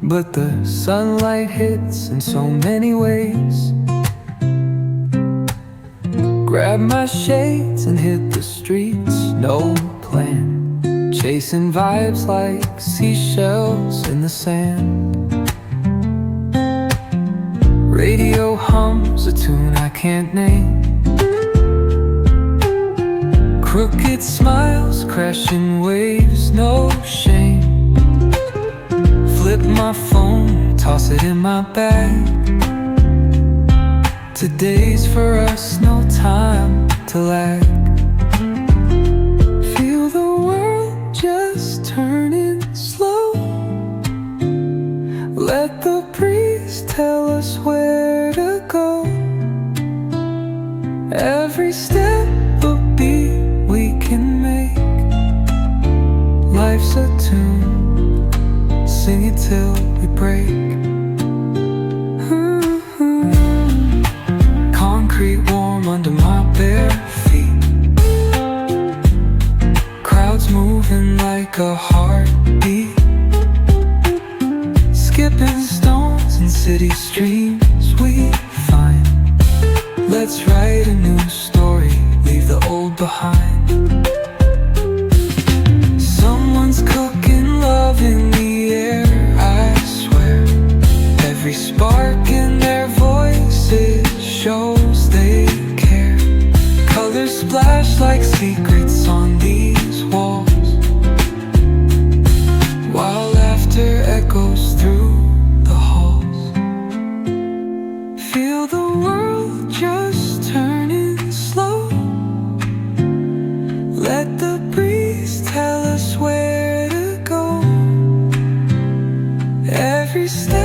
but the sunlight hits in so many ways. Grab my shades and hit the streets, no plan, chasing vibes like seashells in the sand. Radio hums a tune I can't name. Crooked smiles, crashing waves, no shame. Flip my phone, toss it in my bag. Today's for us, no time to lag. Feel the world just turning slow. Let the breeze tell us where to go. Every step a beat we can make. Life's a tune, sing it till we break. Concrete warm under my bare feet. Crowds moving like a heartbeat. Skipping stones in city streams we find. Let's write a new story, leave the old behind. Someone's cooking love in the air, I swear. Every spark in their voices shows they care. Colors splash like secrets on these walls, while laughter echoes through the halls. Feel the world just turning slow. Let the breeze tell us where to go. Every step